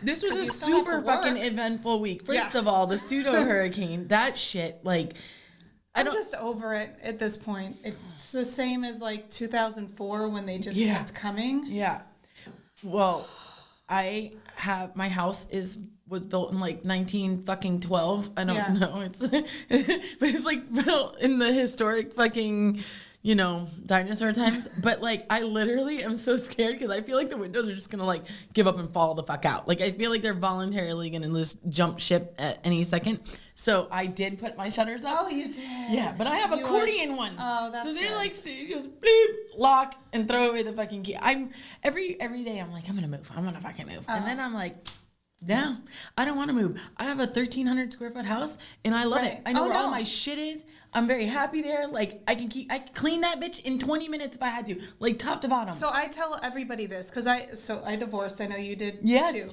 This was a super fucking eventful week. First of all, the pseudo hurricane, that shit, like, I'm just over it at this point. It's the same as like 2004 when they just kept coming. Yeah. Well, my house was built in like 1912. I don't know. It's but it's like built in the historic fucking, dinosaur times. But like, I literally am so scared because I feel like the windows are just gonna like give up and fall the fuck out. Like, I feel like they're voluntarily gonna just jump ship at any second. So I did put my shutters up. Oh, you did? Yeah, but I have accordion ones. Oh, that's so they're good. like, so you just bleep, lock, and throw away the fucking key. I'm every day I'm like, I'm gonna move. I'm gonna fucking move. And then I'm like, no, I don't want to move. I have a 1,300 square foot house, and I love it. I know where all my shit is. I'm very happy there. Like, I can clean that bitch in 20 minutes if I had to, like top to bottom. So I tell everybody this because I divorced. I know you did too.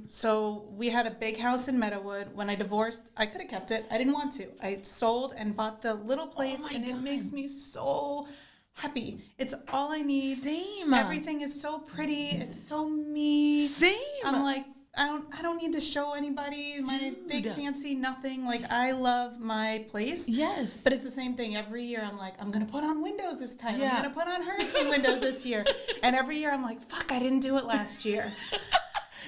So we had a big house in Meadowood. When I divorced, I could have kept it. I didn't want to. I sold and bought the little place, and it makes me so happy. It's all I need. Same. Everything is so pretty. It's so me. Same. I'm like, I don't need to show anybody my big fancy nothing. Like, I love my place. Yes. But it's the same thing. Every year I'm like, I'm going to put on windows this time. I'm going to put on hurricane windows this year. And every year I'm like, fuck, I didn't do it last year.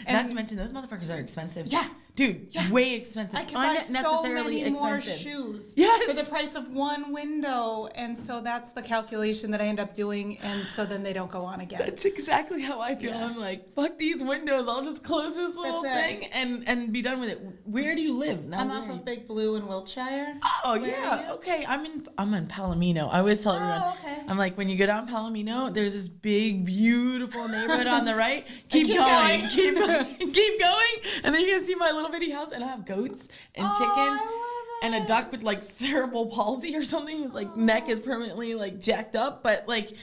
Not to mention, those motherfuckers are expensive. Yeah. Dude, way expensive. I can buy so many expensive. more shoes for the price of one window. And so that's the calculation that I end up doing. And so then they don't go on again. That's exactly how I feel. I'm like, fuck these windows. I'll just close this little thing and be done with it. Where do you live? I'm off of Big Blue in Wiltshire. Oh, yeah. Okay. I'm in Palomino. I always tell everyone. Okay. I'm like, when you go down Palomino, there's this big, beautiful neighborhood on the right. Keep going. Keep going. And then you're going to see my little bitty house. And I have goats and chickens and a duck with like cerebral palsy or something. His like neck is permanently like jacked up. But like,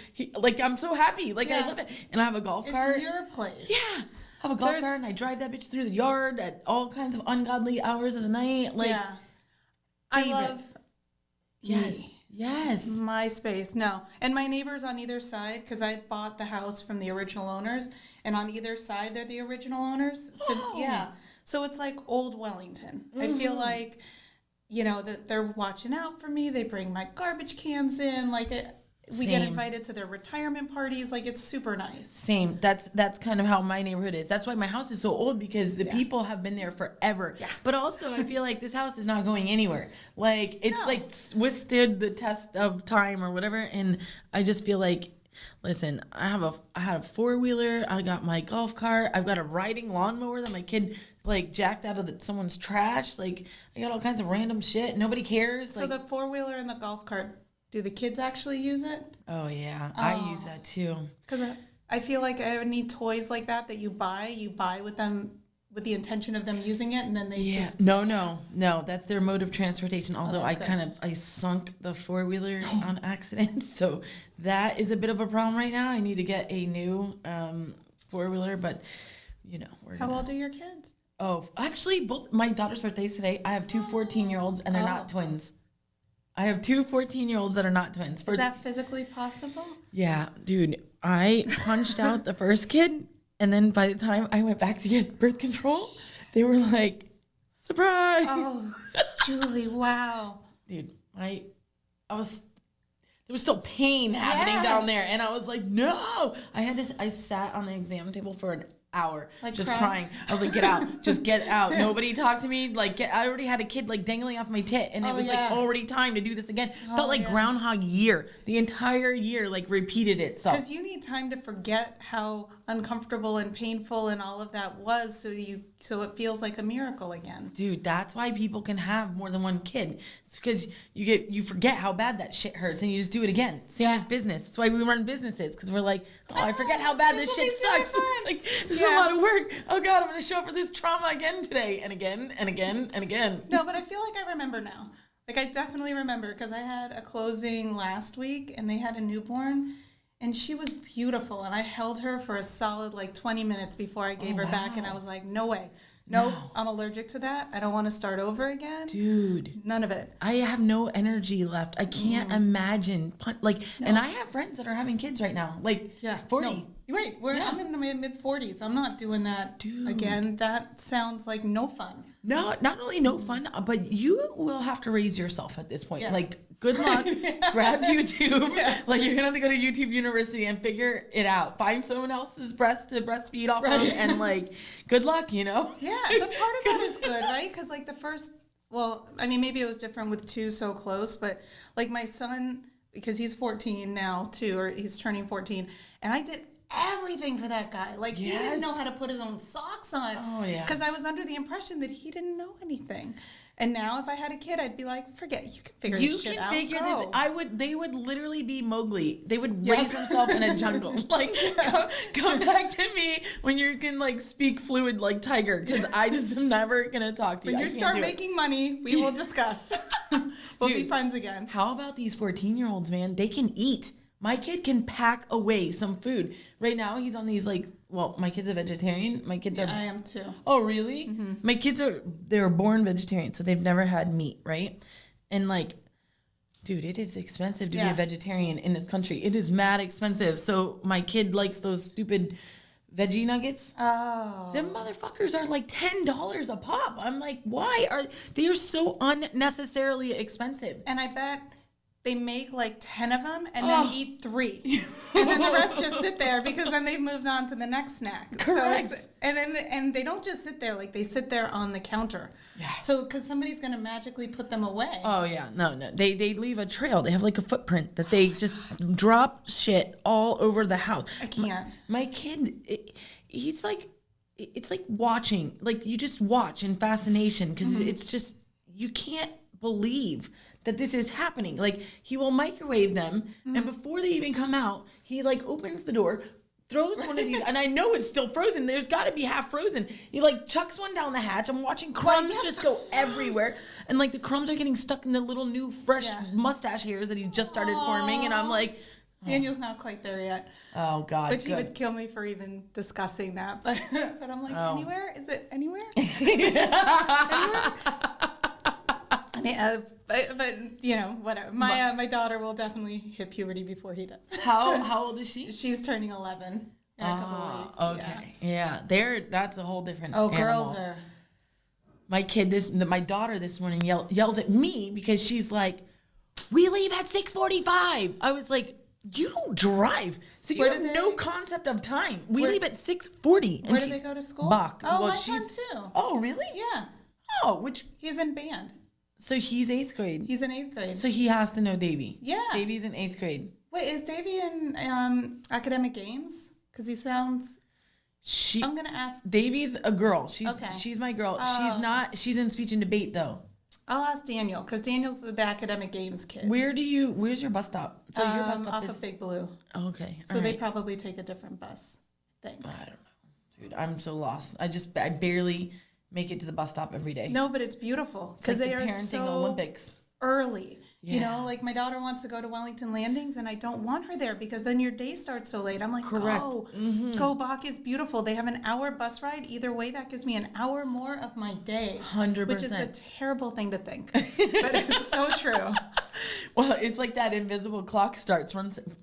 I'm so happy. Like, I love it. And I have a golf cart. It's your place. Yeah. I have a golf cart and I drive that bitch through the yard at all kinds of ungodly hours of the night. Like, I love Yes. my space. No. And my neighbors on either side, because I bought the house from the original owners, and on either side they're the original owners. So it's like old Wellington. I feel like, that they're watching out for me. They bring my garbage cans in. Like, we get invited to their retirement parties. Like, it's super nice. Same. That's kind of how my neighborhood is. That's why my house is so old, because the people have been there forever. Yeah. But also, I feel like this house is not going anywhere. Like, it's like withstood the test of time or whatever. And I just feel like, listen, I had a 4-wheeler. I got my golf cart. I've got a riding lawnmower that my kid like jacked out of someone's trash. Like, I got all kinds of random shit. Nobody cares. So the 4-wheeler and the golf cart, do the kids actually use it? Oh yeah, I use that too. Because I feel like I would need toys like that you buy with them with the intention of them using it, and then they just no, that's their mode of transportation. Although I sunk the 4-wheeler on accident, so that is a bit of a problem right now. I need to get a new 4-wheeler, but How old are your kids? Oh, actually, both my daughter's birthday's today. I have two 14-year-olds, and they're not twins. I have two 14-year-olds that are not twins. Is that physically possible? Yeah, dude. I punched out the first kid, and then by the time I went back to get birth control, they were like, surprise! Oh, Julie, wow. Dude, there was still pain happening down there, and I was like, no! I sat on the exam table for an hour, like just crying. I was like, get out, just get out. Nobody talk to me. Like, I already had a kid like dangling off my tit, and it was like already time to do this again. Felt like Groundhog Year. The entire year like repeated itself. Because you need time to forget how uncomfortable and painful and all of that was, so it feels like a miracle again. Dude, that's why people can have more than one kid. It's because you forget how bad that shit hurts, and you just do it again. Same as business. That's why we run businesses, because we're like, I forget how bad this shit sucks. Like, this is a lot of work. Oh God, I'm gonna show up for this trauma again today, and again, and again, and again. No, but I feel like I remember now. Like, I definitely remember, because I had a closing last week, and they had a newborn. And she was beautiful, and I held her for a solid, 20 minutes before I gave her back, and I was like, no way. Nope, no. I'm allergic to that. I don't want to start over again. Dude. None of it. I have no energy left. I can't imagine. And I have friends that are having kids right now, 40. Right. I'm in my mid-40s. I'm not doing that again. That sounds like no fun. No, not only no fun, but you will have to raise yourself at this point. Like, good luck. Grab YouTube. Like, you're going to have to go to YouTube University and figure it out. Find someone else's breast to breastfeed off of, and, like, good luck, you know? Yeah, but part of that is good, right? Because, like, the first, well, I mean, maybe it was different with 2 so close, but, like, my son, because he's 14 now, too, or he's turning 14, and I did everything for that guy. Like, he didn't know how to put his own socks on. Oh, yeah. Because I was under the impression that he didn't know anything. And now if I had a kid, I'd be like, forget it. You can figure this shit out. You can figure this. They would literally be Mowgli. They would raise themselves in a jungle. Like, come back to me when you can, like, speak fluid like tiger, because I just am never going to talk to you. When you start making money, we will discuss. We'll be friends again. How about these 14-year-olds, man? They can eat. My kid can pack away some food. Right now, he's on these, like, well, my kid's a vegetarian. My kids are... I am too. Oh, really? Mm-hmm. My kids they were born vegetarian, so they've never had meat, right? And, like, dude, it is expensive to be a vegetarian in this country. It is mad expensive. So my kid likes those stupid veggie nuggets. Oh. Them motherfuckers are like $10 a pop. I'm like, why? They are so unnecessarily expensive. And I bet... they make like 10 of them and then eat 3. And then the rest just sit there because then they've moved on to the next snack. Correct. So and they don't just sit there, like they sit there on the counter. Yeah. So because somebody's going to magically put them away. Oh, yeah. No. They leave a trail. They have like a footprint that they just drop shit all over the house. I can't. My kid, he's like, it's like watching. Like you just watch in fascination because it's just, you can't believe that this is happening. Like, he will microwave them, and before they even come out, he, like, opens the door, throws one of these, and I know it's still frozen. There's got to be half frozen. He, like, chucks one down the hatch. I'm watching crumbs just go everywhere. And, like, the crumbs are getting stuck in the little new, fresh mustache hairs that he just started forming, and I'm like... Daniel's not quite there yet. Oh, God. But he would kill me for even discussing that. But I'm like, anywhere? Is it anywhere? Anywhere? But you know, whatever. My daughter will definitely hit puberty before he does. How old is she? She's turning 11 in a couple of weeks. Okay. Yeah. That's a whole different animal. Girls are. My daughter this morning yells at me because she's like, "We leave at 6:45." I was like, "You don't drive, so you have no concept of time. We leave at 6:40." Where do they go to school? Bach. Oh, my son too. Oh, really? Yeah. Oh, he's in band. So he's 8th grade. He's in 8th grade. So he has to know Davy. Yeah. Davy's in 8th grade. Wait, is Davy in academic games? Because he sounds... I'm going to ask... Davy's a girl. She's my girl. She's in speech and debate, though. I'll ask Daniel, because Daniel's the academic games kid. Where's your bus stop? So your bus stop off of Big Blue. Okay. So they probably take a different bus, I think. I don't know. Dude, I'm so lost. I barely... make it to the bus stop every day. No, but it's beautiful because like they are parenting so Olympics. Early. Yeah. You know, like my daughter wants to go to Wellington Landings and I don't want her there because then your day starts so late. I'm like, go, Bach is beautiful. They have an hour bus ride. Either way, that gives me an hour more of my day. 100%. Which is a terrible thing to think, but it's so true. Well, it's like that invisible clock starts.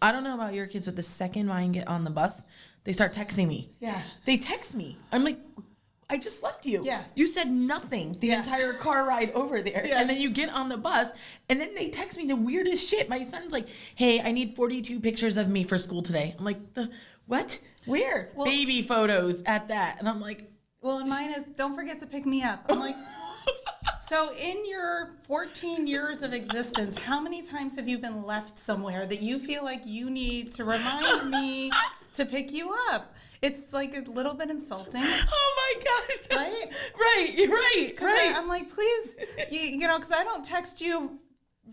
I don't know about your kids, but the second mine get on the bus, they start texting me. Yeah. They text me. I'm like... I just left you. Yeah. You said nothing the entire car ride over there. Yeah. And then you get on the bus, and then they text me the weirdest shit. My son's like, "Hey, I need 42 pictures of me for school today." I'm like, what? Where? Well, baby photos at that. And I'm like... Well, and mine is, don't forget to pick me up. I'm like... So in your 14 years of existence, how many times have you been left somewhere that you feel like you need to remind me to pick you up? It's like a little bit insulting. Oh my God. Right? Right. You're right. Right. I'm like, please, you know, because I don't text you,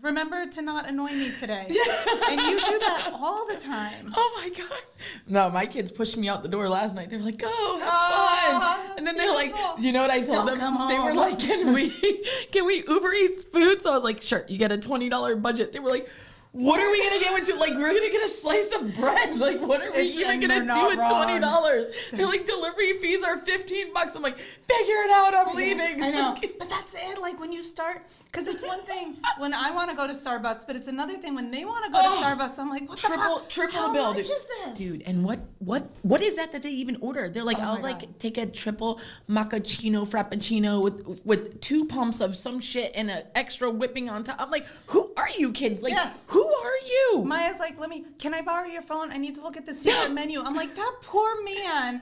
remember to not annoy me today. And you do that all the time. Oh my God. No, my kids pushed me out the door last night. They were like, go, have fun. And then they're like, you know what I told them? They were like, can we Uber Eats food? So I was like, sure, you get a $20 budget. They were like, what are we going to get into? Like, we're going to get a slice of bread. Like, what are we even going to do with $20? They're like, delivery fees are $15. I'm like, figure it out. I'm leaving. I know. But that's it. Like, when you start, because it's one thing when I want to go to Starbucks, but it's another thing when they want to go to Starbucks. I'm like, what the fuck? Triple How the bill. much is this? Dude, and what is that they even order? They're like, I'll like take a triple macchiato frappuccino with 2 pumps of some shit and an extra whipping on top. I'm like, who are you kids? Like, who are you? Maya's like, can I borrow your phone? I need to look at the secret menu. I'm like, that poor man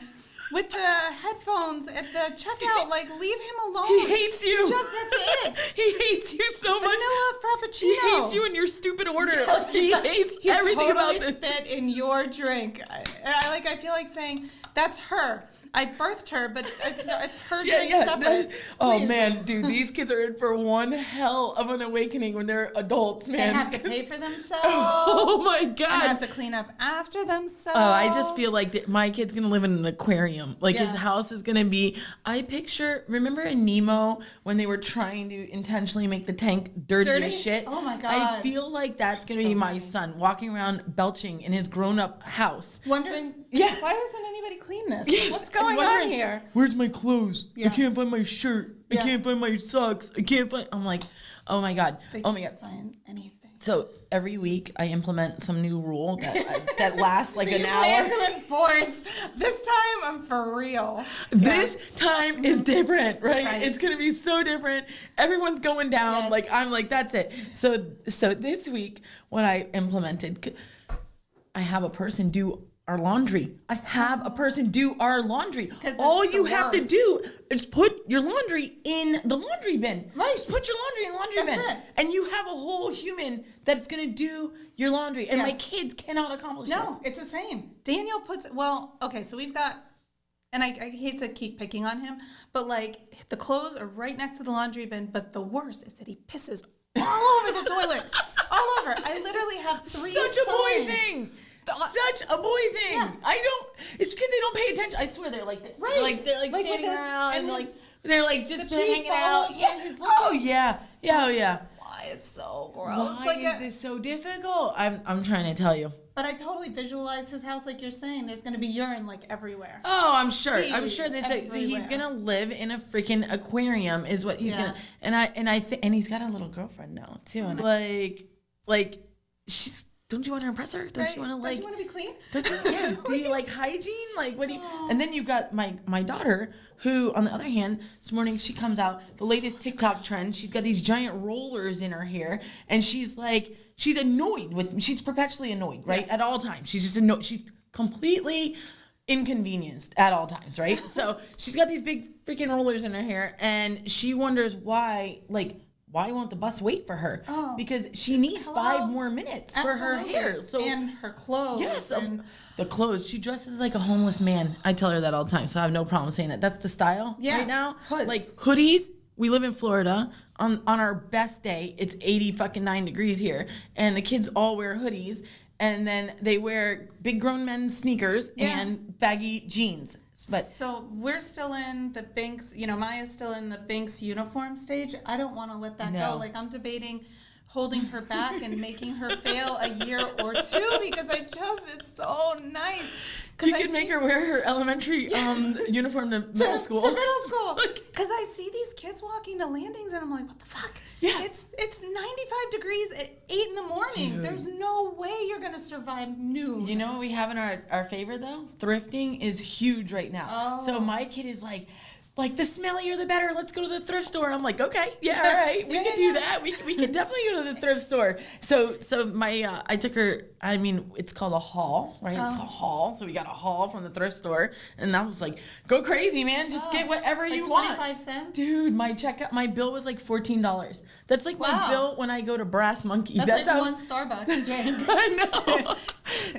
with the headphones at the checkout, like, leave him alone. He hates you. Just, that's it. He hates you so much. Vanilla frappuccino. He hates you and your stupid order. He hates everything about this. He totally spit in your drink. I feel like saying, that's her. I birthed her, but it's her drink separate. Oh man, dude, these kids are in for one hell of an awakening when they're adults, man. They have to pay for themselves. Oh my god. And have to clean up after themselves. Oh, I just feel like my kid's gonna live in an aquarium. Like his house is gonna be. I picture. Remember in Nemo when they were trying to intentionally make the tank dirty as shit? Oh my god. I feel like that's gonna be my son walking around belching in his grown-up house. Wondering, why doesn't anybody clean this? Yes. What's going on here? Where's my clothes? I can't find my shirt. I can't find my socks. I can't find. I'm like, oh my god. They oh my god. Can't find anything. So every week I implement some new rule that lasts like an hour. You plan to enforce. This time I'm for real. This time is different, right? It's gonna be so different. Everyone's going down. Yes. Like I'm like, that's it. So this week what I implemented, I have a person do our laundry. I have a person do our laundry. All you have to do is put your laundry in the laundry bin. Right. Just put your laundry in the laundry bin. It. And you have a whole human that's going to do your laundry. And my kids cannot accomplish this. No, it's the same. Daniel puts, so we've got, and I hate to keep picking on him, but like the clothes are right next to the laundry bin, but the worst is that he pisses all over the toilet. All over. I literally have 3 Such a boy thing. Such a boy thing. Yeah. It's because they don't pay attention. I swear they're like this. Right. They're like standing around and they're like just hanging out. Yeah. Oh yeah. Oh yeah. Why it's so gross. Why is this so difficult? I'm trying to tell you. But I totally visualize his house like you're saying. There's going to be urine like everywhere. Oh, I'm sure. He's going to live in a freaking aquarium is what he's going to. And he's got a little girlfriend now too. And like she's. Don't you want to impress her? Don't you want to like? Don't you want to be clean? Don't you? Yeah. Do you like hygiene? Like what do you? And then you've got my daughter, who on the other hand, this morning she comes out the latest TikTok trend. She's got these giant rollers in her hair, and she's annoyed with. She's perpetually annoyed, right? Yes. At all times, she's just annoyed. She's completely inconvenienced at all times, right? So she's got these big freaking rollers in her hair, and she wonders why won't the bus wait for her? Oh, because she needs 5 more minutes for her hair. So and her clothes. Yes, the clothes. She dresses like a homeless man. I tell her that all the time, so I have no problem saying that. That's the style right now. Hoods. Like hoodies. We live in Florida. On our best day, it's 89 degrees here, and the kids all wear hoodies, and then they wear big grown men's sneakers and baggy jeans. But so we're still in the Binks, Maya's still in the Binks uniform stage. I don't want to let that go. Like I'm debating holding her back and making her fail a year or 2 because it's so nice. You could make her wear her elementary uniform to middle school. To middle school. Because I see these kids walking to landings and I'm like, what the fuck? Yeah. It's 95 degrees at 8 in the morning. Dude. There's no way you're going to survive noon. You know what we have in our favor though? Thrifting is huge right now. Oh. So my kid is like the smellier the better. Let's go to the thrift store. I'm like, okay, all right, we can do that. We can definitely go to the thrift store. So my I took her. I mean, it's called a haul, right? It's a haul. So we got a haul from the thrift store, and that was like, go crazy, man. Just get whatever you want. 25 cents. Dude, my bill was like $14. That's like my bill when I go to Brass Monkey. That's like one Starbucks drink. I know.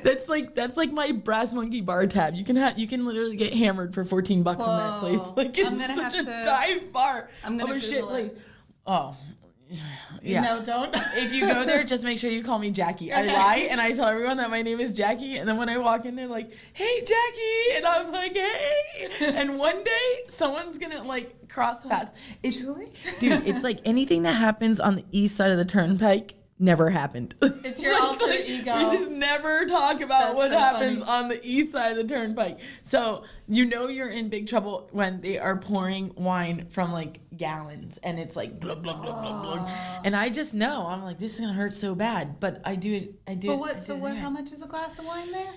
That's like my Brass Monkey bar tab. You can literally get hammered for $14 in that place. Like it's such a dive bar. I'm gonna of a shit place. Oh. Yeah. No, don't. If you go there, just make sure you call me Jackie. I lie and I tell everyone that my name is Jackie, and then when I walk in, they're like, "Hey, Jackie," and I'm like, "Hey." And one day, someone's gonna like cross paths. It's Julie? Dude, it's like anything that happens on the east side of the turnpike never happened. It's your alter ego. We just never talk about what happens on the east side of the turnpike. So you're in big trouble when they are pouring wine from like gallons and it's like glug glug glug glug glug. And I just know I'm like, this is gonna hurt so bad, but I do it. But how much is a glass of wine there?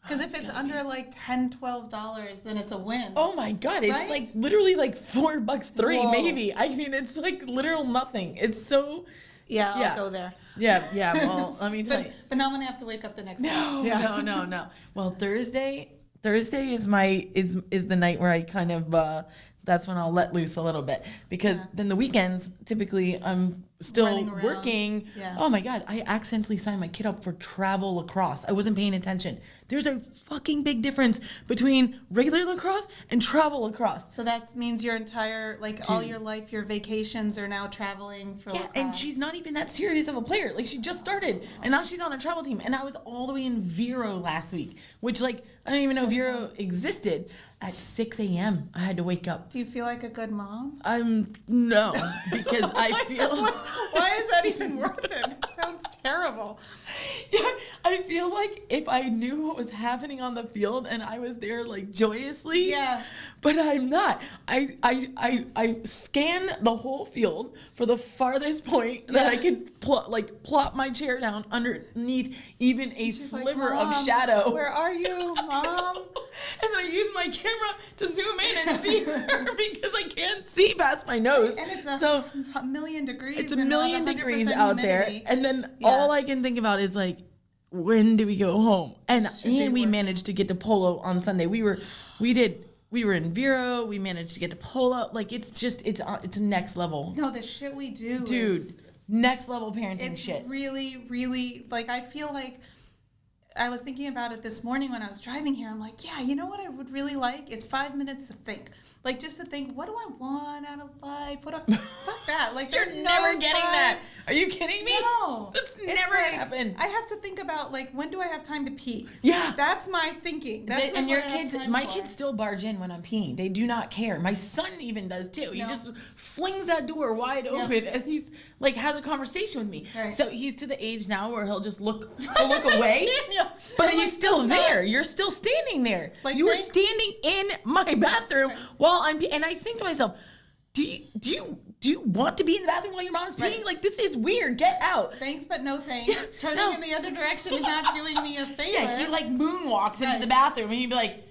Because if it's under like $10, $12, then it's a win. Oh my God, it's like literally like $4 maybe. I mean, it's like literal nothing. It's so. Yeah, I'll go there. Yeah. Well, let me tell you. But now I'm gonna have to wake up the next day. No. Well, Thursday is is the night where I kind of that's when I'll let loose a little bit, because then the weekends typically I'm still working. Yeah. Oh my God, I accidentally signed my kid up for travel lacrosse. I wasn't paying attention. There's a fucking big difference between regular lacrosse and travel lacrosse. So that means your entire, all your life, your vacations are now traveling for lacrosse. And she's not even that serious of a player. Like, she just started, and now she's on a travel team. And I was all the way in Vero last week, which, I didn't even know Vero existed. At 6 a.m. I had to wake up. Do you feel like a good mom? No, because I feel... Why is that even worth it? It sounds terrible. Yeah, I feel like if I knew what was happening on the field and I was there joyously, but I'm not. I scan the whole field for the farthest point that I could plop my chair down underneath even a sliver of shadow. Where are you, Mom? And then I use my camera to zoom in and see her because I can't see past my nose. And it's a million degrees. It's a million degrees out there. And then all I can think about is when do we go home? And we managed to get to Polo on Sunday. We were in Vero. We managed to get to Polo. It's next level. No, the shit we do, dude, next level parenting shit. It's really, really I feel like. I was thinking about it this morning when I was driving here. I'm like, yeah, you know what I would really like is 5 minutes to think. Just to think, what do I want out of life? Fuck that. There's You're never getting that. Are you kidding me? No. That's never happened. I have to think about, when do I have time to pee? Yeah. That's my thinking. And your kids, my kids still barge in when I'm peeing. They do not care. My son even does too. He just flings that door wide open and he's has a conversation with me. Right. So he's to the age now where he'll just look away. But he's still there. You're still standing there. You were standing in my bathroom while I'm peeing. And I think to myself, do you want to be in the bathroom while your mom's peeing? This is weird. Get out. Thanks, but no thanks. Turning in the other direction is not doing me a favor. Yeah, he moonwalks into the bathroom and he'd be like,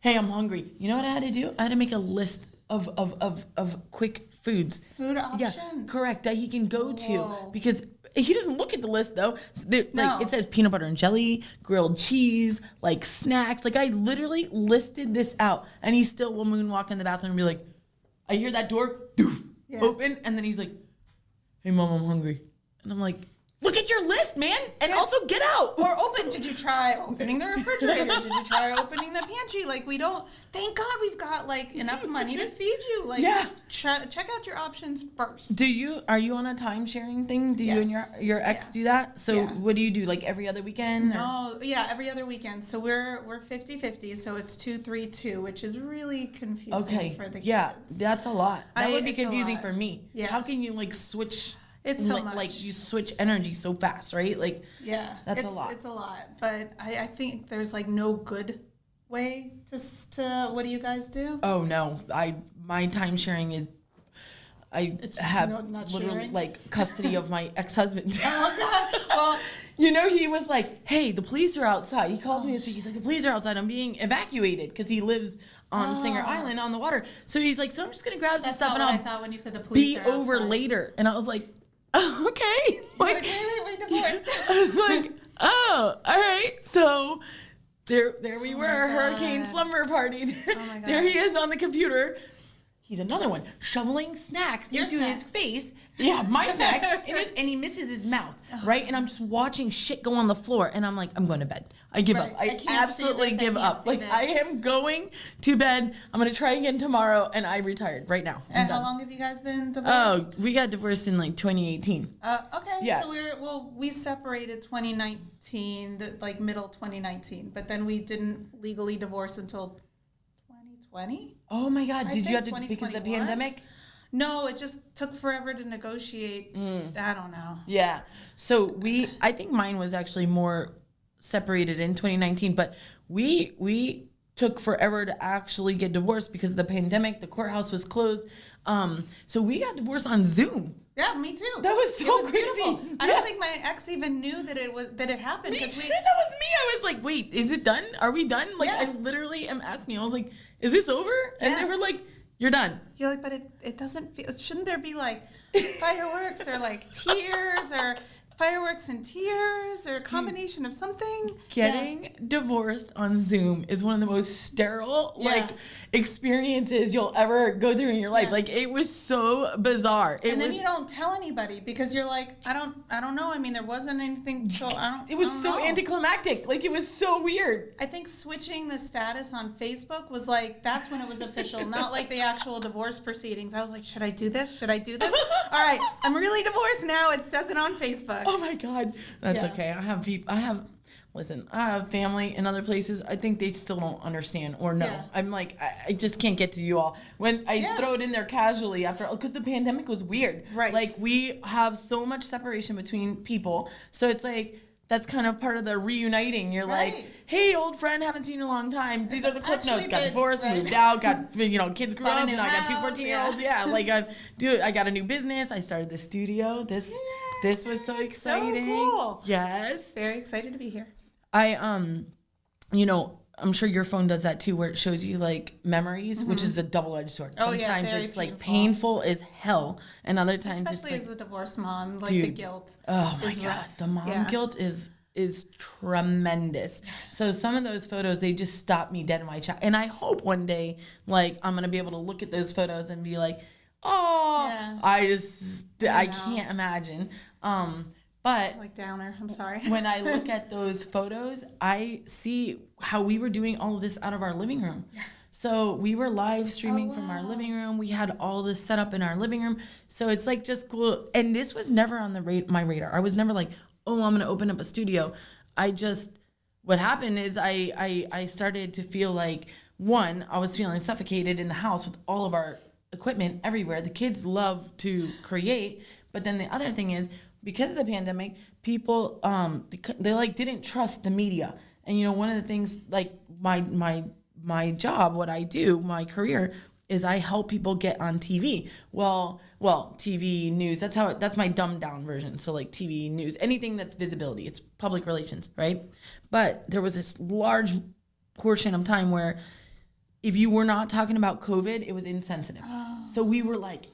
hey, I'm hungry. You know what I had to do? I had to make a list of quick foods. Food options. Yeah, correct. That he can go to because he doesn't look at the list though. It says peanut butter and jelly, grilled cheese, snacks. I literally listed this out, and he still will moonwalk in the bathroom and be like, I hear that door open, and then he's like, hey Mom, I'm hungry. And I'm like, look at your list, man, and also get out. Or did you try opening the refrigerator? Did you try opening the pantry? We don't, thank God we've got enough money to feed you. Check out your options first. Are you on a time sharing thing? Do you and your ex do that? So what do you do, every other weekend? No, every other weekend. So we're 50-50, so it's 2-3-2, which is really confusing for the kids. Yeah, that's a lot. That would be confusing for me. Yeah. How can you switch? It's so much. You switch energy so fast, right? That's a lot. It's a lot. But I think there's no good way to what do you guys do? Oh no. My time sharing is I have literally custody of my ex-husband. Oh God. Well, he was like, hey, the police are outside. He calls me this week. He's like, the police are outside. I'm being evacuated because he lives on Singer Island on the water. So he's like, so I'm just going to grab some stuff and I thought when you said the police be over later. And I was like, oh, okay. Wait, divorced. I was like, oh, all right. So there we were, hurricane slumber party. Oh my God. There he is on the computer. He's another one, shoveling snacks into his face. Yeah, my snacks. And he misses his mouth, right? And I'm just watching shit go on the floor. And I'm like, I'm going to bed. I give up. I absolutely give up. I am going to bed. I'm going to try again tomorrow. And I retired right now. And how long have you guys been divorced? Oh, we got divorced in 2018. Okay. Yeah. So we separated 2019, middle 2019. But then we didn't legally divorce until 2020. Oh my God! Did you have to because of the pandemic? No, it just took forever to negotiate. I don't know. Yeah. So I think mine was actually more separated in 2019, but we took forever to actually get divorced because of the pandemic. The courthouse was closed. So we got divorced on Zoom. Yeah, me too. That was so crazy. Beautiful. I don't think my ex even knew that it happened. Me too. That was me. I was like, wait, is it done? Are we done? Like, I literally am asking. I was like, is this over? And they were like, you're done. You're like, but it doesn't feel, shouldn't there be like fireworks or like tears or fireworks and tears or a combination of something? Getting divorced on Zoom is one of the most sterile experiences you'll ever go through in your life. Like, it was so bizarre. And then you don't tell anybody because you're like, I don't know. I mean, there wasn't anything. So it was so anticlimactic. Like, it was so weird. I think switching the status on Facebook was like, that's when it was official, not like the actual divorce proceedings. I was like, should I do this? Should I do this? All right, I'm really divorced now. It says it on Facebook. Oh my God. That's okay. I have family in other places. I think they still don't understand or know. Yeah. I'm like, I just can't get to you all. When I throw it in there casually because the pandemic was weird. Right. Like, we have so much separation between people. So it's like, that's kind of part of the reuniting. You're like, hey, old friend, haven't seen you in a long time. These are the clip notes. Got divorced, moved out, got, kids grew up, now I got 2 14-year-olds. Yeah, like, I got a new business. I started the studio. This was so exciting. So cool. Yes. Very excited to be here. I'm sure your phone does that too, where it shows you like memories, which is a double-edged sword. Sometimes it's painful. Like painful as hell, and other times especially it's as a divorced mom, like dude, the guilt. Oh my God, rough. The mom guilt is tremendous. So some of those photos, they just stop me dead in my tracks, and I hope one day, like, I'm gonna be able to look at those photos and be like, oh, I can't imagine. But like downer, I'm sorry. When I look at those photos, I see how we were doing all of this out of our living room. Yeah. So we were live streaming from our living room. We had all this set up in our living room. So it's like just cool. And this was never on my radar. I was never like, oh, I'm going to open up a studio. What happened is I started to feel like, one, I was feeling suffocated in the house with all of our equipment everywhere. The kids love to create. But then the other thing is, because of the pandemic, people they like didn't trust the media. And one of the things, like my job, what I do, my career, is I help people get on TV. Well, TV news, that's my dumbed down version. So like TV news, anything that's visibility, it's public relations, right? But there was this large portion of time where if you were not talking about COVID, it was insensitive. Oh. So we were like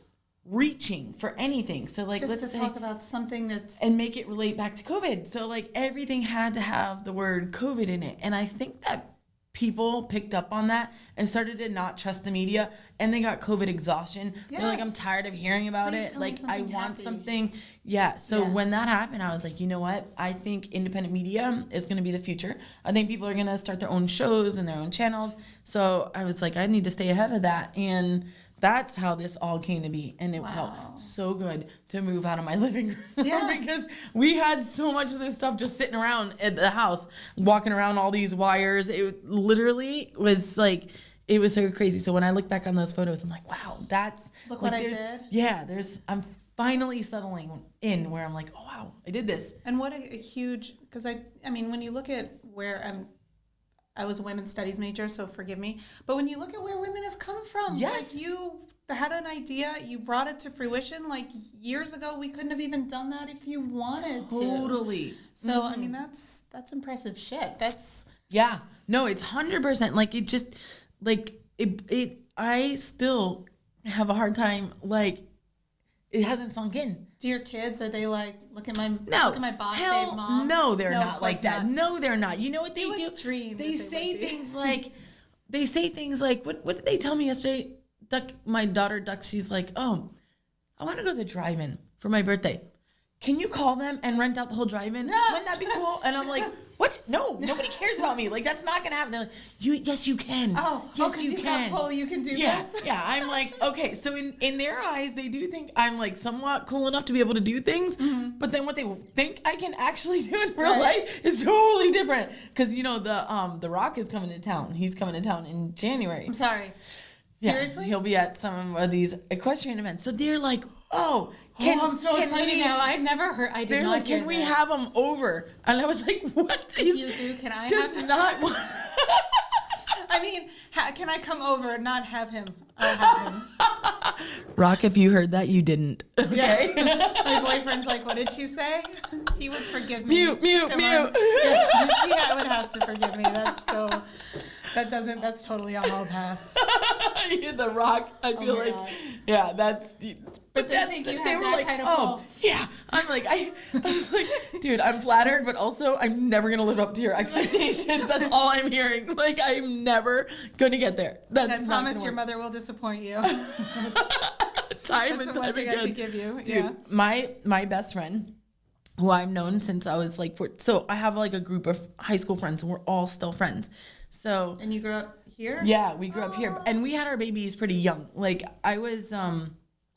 reaching for anything. So like, let's say, talk about something that's, and make it relate back to COVID. So like everything had to have the word COVID in it. And I think that people picked up on that and started to not trust the media, and they got COVID exhaustion. Yes. They're like, I'm tired of hearing about it. Like, I want something. Yeah. So when that happened, I was like, you know what? I think independent media is going to be the future. I think people are going to start their own shows and their own channels. So I was like, I need to stay ahead of that. And that's how this all came to be. And it felt so good to move out of my living room because we had so much of this stuff just sitting around at the house, walking around all these wires. It literally was like, it was so crazy. So when I look back on those photos, I'm like, wow, that's look like, what I did. Yeah, I'm finally settling in where I'm like, oh wow, I did this. And what a huge, because I mean, when you look at where I was a women's studies major, so forgive me. But when you look at where women have come from, like you had an idea, you brought it to fruition. Like years ago, we couldn't have even done that if you wanted to. Totally. So I mean, that's impressive shit. That's no, it's 100%. Like it just like it. I still have a hard time. Like it hasn't sunk in. Do your kids, are they like, look at my boss babe mom? No, they're not like that. No, they're not. You know what they do? They say things like, what did they tell me yesterday? My daughter Duck, she's like, oh, I want to go to the drive-in for my birthday. Can you call them and rent out the whole drive-in? Wouldn't that be cool? And I'm like, what? No, nobody cares about me. Like, that's not going to happen. They're like, yes, you can. Oh, yes, you can. Got pull, you can do this. Yeah, I'm like, okay. So in their eyes, they do think I'm like somewhat cool enough to be able to do things. Mm-hmm. But then what they think I can actually do in real life is totally different. Because, the Rock is coming to town. He's coming to town in January. I'm sorry. Seriously? Yeah, he'll be at some of these equestrian events. So they're like, I'm so excited now. I'd never heard. I did they're not like, hear can we this. have him over? And I was like, what? If you do, can I does have not him? I mean, can I come over and not have him? I'll have him. Rock, if you heard that, you didn't. Okay. Yeah. My boyfriend's like, what did she say? He would forgive me. Mute. Yeah, would have to forgive me. That's totally on all pass. You the Rock, I feel like, God. yeah, that's. But they think you have that kind of pull. Yeah. I'm like, I was like, dude, I'm flattered, but also I'm never gonna live up to your expectations. That's all I'm hearing. Like, I'm never gonna get there. That's I promise your mother will disappoint you. Time That's and the one time thing again. I could give you. Dude, Yeah. my best friend, who I've known since I was like so I have like a group of high school friends and we're all still friends. So And you grew up here? yeah, we grew up here and we had our babies pretty young. Like I was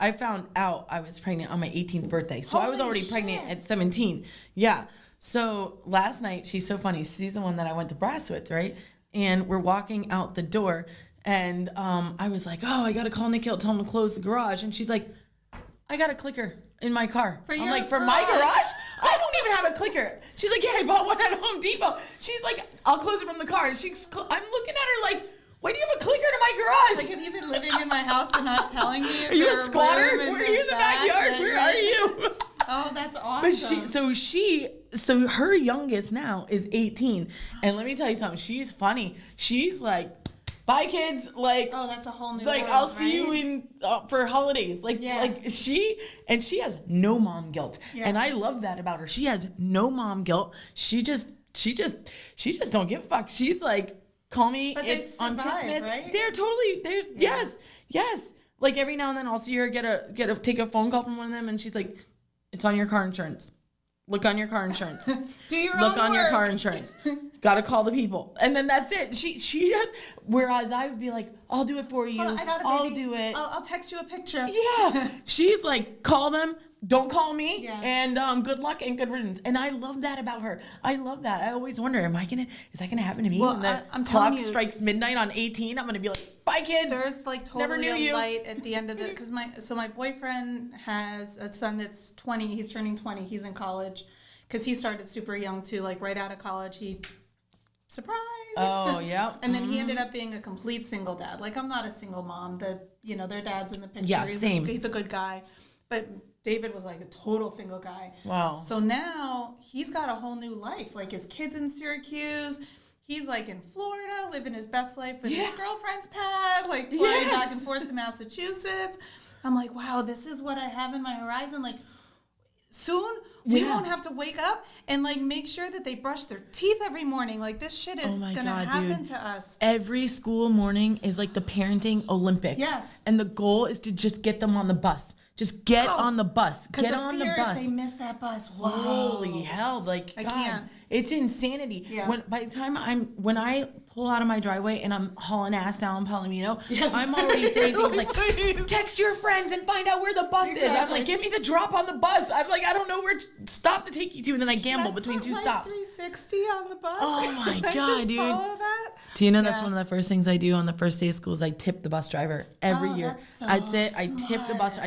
I found out I was pregnant on my 18th birthday. So I was already pregnant at 17. Yeah. So last night, she's so funny. She's the one that I went to brass with, right? And we're walking out the door and I was like, oh, I got to call Nikhil, tell him to close the garage. And she's like, I got a clicker in my car. I'm like, for my garage? I don't even have a clicker. She's like, yeah, I bought one at Home Depot. She's like, I'll close it from the car. And I'm looking at her like, why do you have a clicker to my garage? Like, have you been living in my house and not telling me? Are you a squatter? Where are you in the backyard? Where are you? Oh, that's awesome. But so her youngest now is 18. And let me tell you something. She's funny. She's like, bye kids. Like, oh, that's a whole new like, world, I'll see right? you in for holidays. Like, like she has no mom guilt. Yeah. And I love that about her. She has no mom guilt. She just don't give a fuck. She's like, call me on Christmas. Right? Yes. Like every now and then I'll see her take a phone call from one of them and she's like, it's on your car insurance. Look on your car insurance. Do your Look own on your work. car insurance. Gotta call the people. And then that's it. She does, whereas I would be like, I'll do it for you. Oh, I got a I'll baby. do it. I'll text you a picture. Yeah. She's like, call them. Don't call me. Yeah. And good luck and good riddance. And I love that about her. I love that. I always wonder, is that gonna happen to me? Well, when the I'm telling clock you, strikes midnight on 18, I'm gonna be like, bye kids. There's like Never totally knew a you. light at the end of it because my boyfriend has a son that's 20. He's turning 20. He's in college because he started super young too. Like right out of college, he surprise. Oh yeah. And then he ended up being a complete single dad. Like I'm not a single mom. Their dad's in the picture. Yeah, he's same. He's a good guy, but David was like a total single guy. Wow. So now he's got a whole new life. Like his kids in Syracuse. He's like in Florida, living his best life with his girlfriend's pad, like flying back and forth to Massachusetts. I'm like, wow, this is what I have in my horizon. Like soon we won't have to wake up and like make sure that they brush their teeth every morning. Like this shit is gonna happen to us. Every school morning is like the parenting Olympics. Yes. And the goal is to just get them on the bus. Just get on the bus. Get on the bus. If they miss that bus, whoa. Holy hell! Like I God, can't. It's insanity. Yeah. When I pull out of my driveway and I'm hauling ass down Palomino, I'm already saying things like, text your friends and find out where the bus is. I'm like, give me the drop on the bus. I'm like, I don't know where stop to take you to, and then I gamble between two stops. 360 on the bus. Oh my God, just dude! Follow that. Do you know that's one of the first things I do on the first day of school is I tip the bus driver every year. That's so I tip the bus. smart.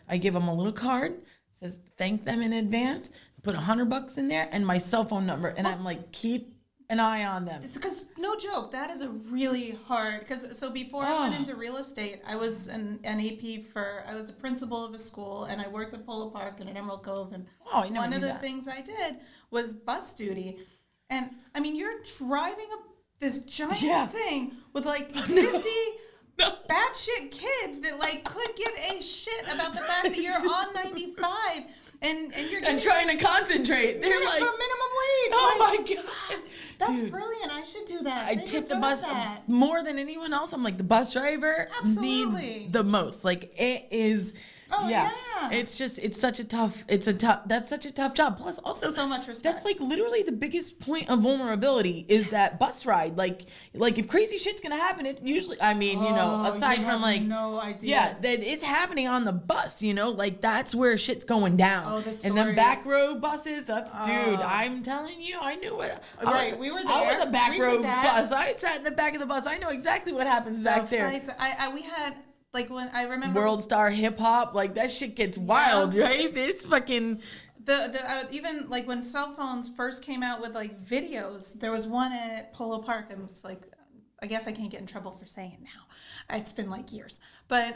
I give them a little card, says thank them in advance. Put $100 in there and my cell phone number, and I'm like, keep an eye on them. Because no joke, that is a really hard. So before I went into real estate, I was an AP I was a principal of a school, and I worked at Polo Park and at Emerald Cove, and one of the things I did was bus duty. And I mean, you're driving this giant thing with like 50 batshit kids that like could give a shit about the fact that you're on 95 and you're getting trying to concentrate. They're like for minimum wage. Oh like, my God. That's Dude, brilliant. I should do that. I They tip the deserve bus more more than anyone else. I'm like, the bus driver Absolutely. needs the most. Like it is Oh, yeah. It's such a tough job. Plus also so much respect. That's like literally the biggest point of vulnerability is that bus ride. Like if crazy shit's gonna happen, it usually, I mean, aside from like, no idea. Yeah, that it's happening on the bus, like that's where shit's going down. Oh, the stories. And then back row buses, dude, I'm telling you, I knew it. We were there. I was a back row bus. I sat in the back of the bus. I know exactly what happens back there. We had, like, when I remember World Star Hip Hop, like that shit gets wild, right? This fucking even like when cell phones first came out with like videos, there was one at Polo Park, and it's like, I guess I can't get in trouble for saying it now. It's been like years, but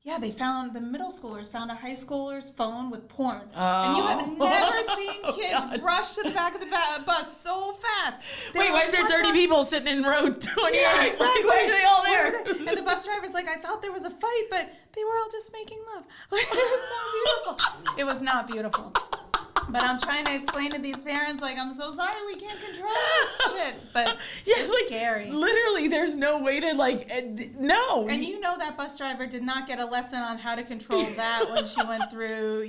the middle schoolers found a high schooler's phone with porn, and you have never seen kids rush to the back of the bus so fast. Wait, why is there 30 people sitting in row 20? Yeah, exactly. Why are they all there? And the bus driver's like, I thought there was a fight, but they were all just making love. Like, it was so beautiful. It was not beautiful. But I'm trying to explain to these parents, like, I'm so sorry, we can't control this shit. But it's scary. Literally, there's no way to, no. And that bus driver did not get a lesson on how to control that when she went through,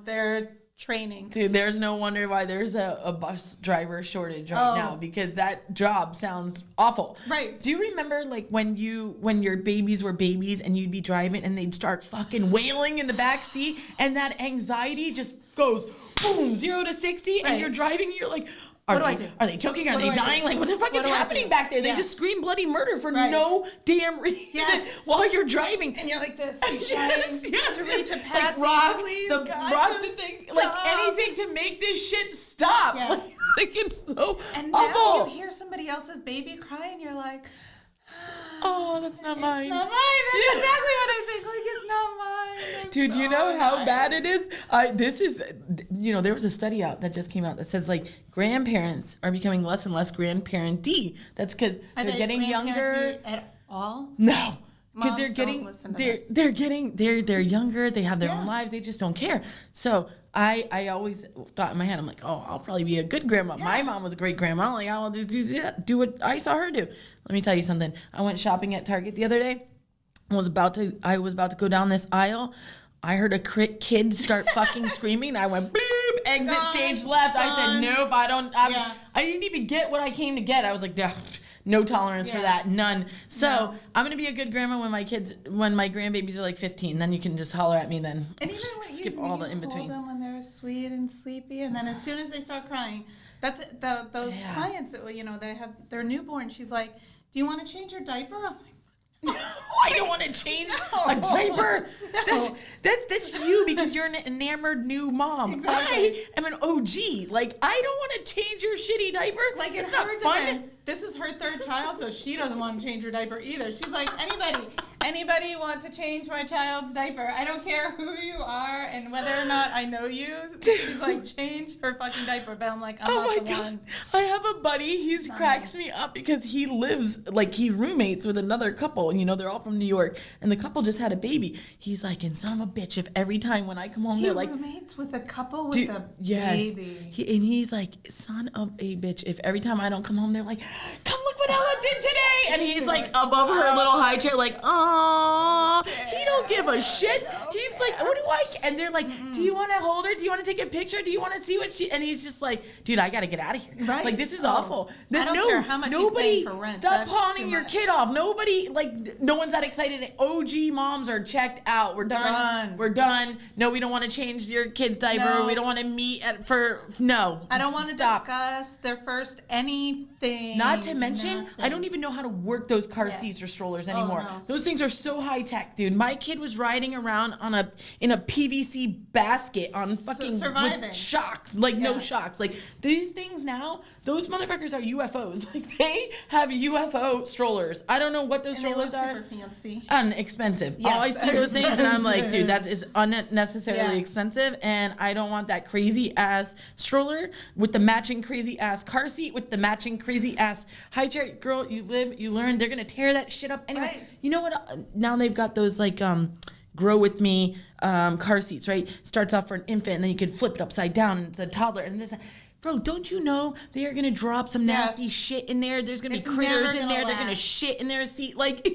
their training. Dude, there's no wonder why there's a bus driver shortage right now, because that job sounds awful. Right. Do you remember, when your babies were babies and you'd be driving and they'd start fucking wailing in the back seat and that anxiety just goes boom, 0 to 60, and you're driving, you're like, Are they choking? Are they dying? Like, what the fuck is happening back there? They just scream bloody murder for no damn reason while you're driving. And you're like this, trying to reach a pass. Please, God, just thing, anything to make this shit stop. Yeah. It's so and awful. Now you hear somebody else's baby cry, and you're like, oh, that's not mine. It's not mine. That's exactly what I think. Like, it's not mine. Dude, you know how bad it is? There was a study out that just came out that says, grandparents are becoming less and less grandparent-y. That's because they're getting younger. At all? No. Because they're younger, they have their own lives, they just don't care. So I always thought in my head, I'm like, oh, I'll probably be a good grandma. Yeah. My mom was a great grandma. I'm like, I'll just do what I saw her do. Let me tell you something. I went shopping at Target the other day. I was about to go down this aisle. I heard a kid start fucking screaming. I went, boop, exit stage left. I said, nope, I didn't even get what I came to get. I was like, no tolerance for that, none. So I'm gonna be a good grandma when my grandbabies are 15. Then you can just holler at me then. And even when skip all the in between. Hold them when they're sweet and sleepy, and then as soon as they start crying, that's those clients that they have their newborn. She's like, do you want to change your diaper? I'm like, I don't want to change a diaper. No. That's you because you're an enamored new mom. Exactly. I am an OG. I don't want to change your shitty diaper. It's not fun. This is her third child, so she doesn't want to change her diaper either. She's like, anybody want to change my child's diaper? I don't care who you are and whether or not I know you. She's like, change her fucking diaper. But I'm like, I'm not the one. I have a buddy. He cracks me up because he lives, he roommates with another couple. They're all from New York. And the couple just had a baby. He's like, and son of a bitch, if every time when I come home, they're like. He roommates with a couple with a baby. He's like, son of a bitch, if every time I don't come home, they're like, come look what Ella did today. And he's above her little high chair, aww. He don't give a shit. He's like, what do I? And they're like, do you want to hold her? Do you want to take a picture? Do you want to see what she? And he's just like, dude, I got to get out of here. Right. This is awful. I don't care how much he's paying for rent. Stop pawning your kid off. Nobody, no one's that excited. OG moms are checked out. We're done. We're done. No, we don't want to change your kid's diaper. No. We don't want to meet no. I don't want to discuss their first anything. Not to mention, I don't even know how to work those car seats or strollers anymore. Oh, no. Those things are so high tech, dude. My kid was riding around in a PVC basket on fucking with shocks, no shocks. These things now, those motherfuckers are UFOs. They have UFO strollers. I don't know what those strollers are. Super fancy. And expensive. Yes, I see those things and I'm like, dude, that is unnecessarily expensive, and I don't want that crazy ass stroller with the matching crazy ass car seat with the matching crazy ass high chair. Girl, you live, you learn. They're gonna tear that shit up anyway. Right. You know what? Now they've got those grow with me car seats, right? Starts off for an infant and then you can flip it upside down and it's a toddler and this. Bro, don't you know they are going to drop some nasty shit in there? There's going to be critters in there. They're going to shit in their seat. Like,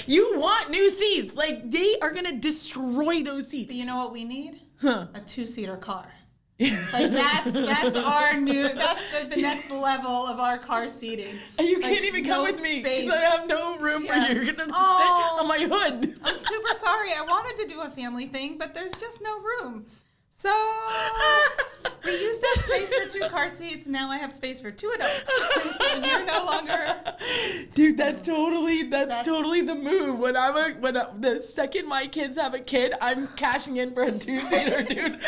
you want new seats. Like, they are going to destroy those seats. But you know what we need? A 2-seater car. Like, that's the next level of our car seating. And you can't even come with me because I have no room for you. You're going to sit on my hood. I'm super sorry. I wanted to do a family thing, but there's just no room. So we used to have space for 2 car seats. Now I have space for 2 adults. And you're no longer. Dude, that's totally the move. The second my kids have a kid, I'm cashing in for a 2-seater, dude.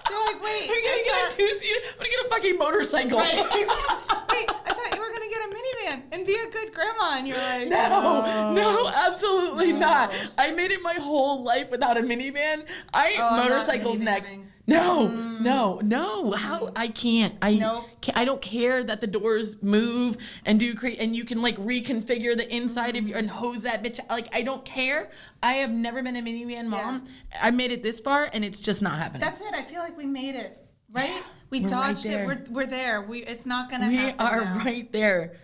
You're like, wait. I'm gonna get a 2-seater. I'm gonna get a fucking motorcycle. Right. Wait, I thought you were gonna get a minivan and be a good grandma, and you're like, no, absolutely not. I made it my whole life without a minivan. Motorcycles next. No. How I can't. I don't care that the doors move and and you can like reconfigure the inside of and hose that bitch. Like, I don't care. I have never been a minivan mom. Yeah. I made it this far and it's just not happening. That's it. I feel like we made it. Right? We dodged it. We're there. It's not gonna happen. We are right there.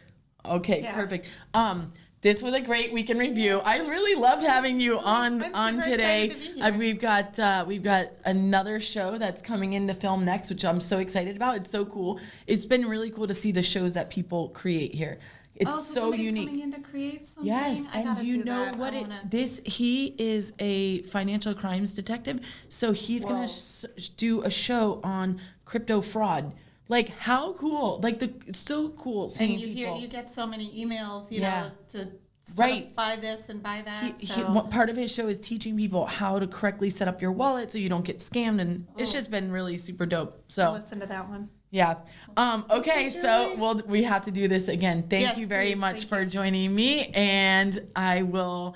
Okay, perfect. This was a great week in review. I really loved having you on today. We've got another show that's coming into film next, which I'm so excited about. It's so cool. It's been really cool to see the shows that people create here. It's so unique. Coming in to create something? Yes, and you know what? He is a financial crimes detective, so he's gonna do a show on crypto fraud. Like, how cool! Like, it's so cool seeing people. You get so many emails, you know, to buy this and buy that. Part of his show is teaching people how to correctly set up your wallet so you don't get scammed, and it's just been really super dope. So I'll listen to that one. Yeah. Okay, so we have to do this again. Thank you very much for joining me, and I will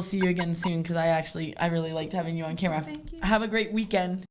see you again soon because I really liked having you on camera. Thank you. Have a great weekend.